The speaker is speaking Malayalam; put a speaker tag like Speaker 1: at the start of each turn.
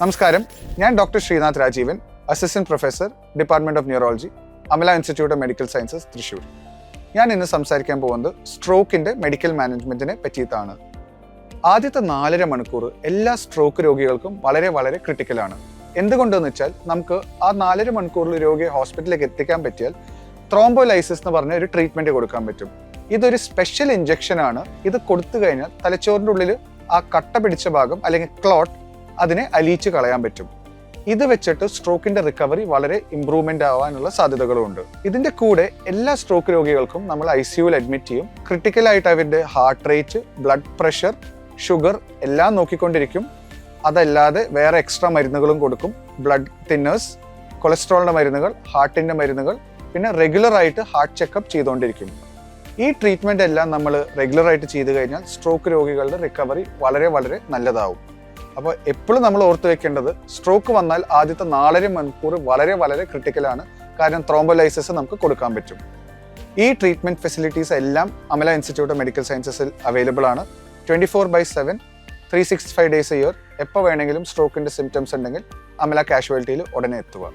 Speaker 1: നമസ്കാരം, ഞാൻ doctor Sreenath Rajeevan, assistant professor, department of neurology, Amala institute of medical sciences, Thrissur. ഞാൻ ഇന്ന് സംസാരിക്കാൻ പോകുന്നത് സ്ട്രോക്കിന്റെ മെഡിക്കൽ മാനേജ്മെന്റിനെ പറ്റിയിട്ടാണ്. ആദ്യത്തെ 4.5 മണിക്കൂർ എല്ലാ സ്ട്രോക്ക് രോഗികൾക്കും വളരെ വളരെ ക്രിട്ടിക്കലാണ്. എന്തുകൊണ്ടെന്ന് വെച്ചാൽ നമുക്ക് ആ 4.5 മണിക്കൂറിൽ രോഗിയെ ഹോസ്പിറ്റലിലേക്ക് എത്തിക്കാൻ പറ്റിയാൽ ത്രോംബോലൈസിസ് എന്ന് പറഞ്ഞ ഒരു ട്രീറ്റ്മെന്റ് കൊടുക്കാൻ പറ്റും. ഇതൊരു സ്പെഷ്യൽ ഇഞ്ചക്ഷൻ ആണ്. ഇത് കൊടുത്തു കഴിഞ്ഞാൽ തലച്ചോറിൻ്റെ ഉള്ളിൽ ആ കട്ട പിടിച്ച ഭാഗം അല്ലെങ്കിൽ ക്ലോട്ട് അതിനെ അലിയിച്ച് കളയാൻ പറ്റും. ഇത് വെച്ചിട്ട് സ്ട്രോക്കിന്റെ റിക്കവറി വളരെ ഇംപ്രൂവ്മെന്റ് ആവാനുള്ള സാധ്യതകളുണ്ട്. ഇതിന്റെ കൂടെ എല്ലാ സ്ട്രോക്ക് രോഗികൾക്കും നമ്മൾ ICUവിൽ അഡ്മിറ്റ് ചെയ്യും. ക്രിട്ടിക്കലായിട്ട് അവരുടെ heart rate, blood pressure, sugar എല്ലാം നോക്കിക്കൊണ്ടിരിക്കും. അതല്ലാതെ വേറെ എക്സ്ട്രാ മരുന്നുകളും കൊടുക്കും. ബ്ലഡ് തിന്നേഴ്സ്, കൊളസ്ട്രോളിന്റെ മരുന്നുകൾ, ഹാർട്ടിന്റെ മരുന്നുകൾ, പിന്നെ റെഗുലറായിട്ട് ഹാർട്ട് ചെക്കപ്പ് ചെയ്തുകൊണ്ടിരിക്കും. ഈ ട്രീറ്റ്മെന്റ് എല്ലാം നമ്മൾ റെഗുലറായിട്ട് ചെയ്തു കഴിഞ്ഞാൽ സ്ട്രോക്ക് രോഗികളുടെ റിക്കവറി വളരെ വളരെ നല്ലതാവും. അപ്പോൾ എപ്പോഴും നമ്മൾ ഓർത്ത് വെക്കേണ്ടത്, സ്ട്രോക്ക് വന്നാൽ ആദ്യത്തെ 4.5 മണിക്കൂർ വളരെ വളരെ ക്രിട്ടിക്കലാണ്. കാരണം ത്രോംബോലൈസിസ് നമുക്ക് കൊടുക്കാൻ പറ്റും. ഈ ട്രീറ്റ്മെന്റ് ഫെസിലിറ്റീസ് എല്ലാം അമല ഇൻസ്റ്റിറ്റ്യൂട്ട് ഓഫ് മെഡിക്കൽ സയൻസസിൽ അവൈലബിൾ ആണ്. 24/7 365 days a year. എപ്പോൾ വേണമെങ്കിലും സ്ട്രോക്കിന്റെ സിംറ്റംസ് ഉണ്ടെങ്കിൽ അമല കാഷ്വാലിറ്റിയിൽ ഉടനെ എത്തുക.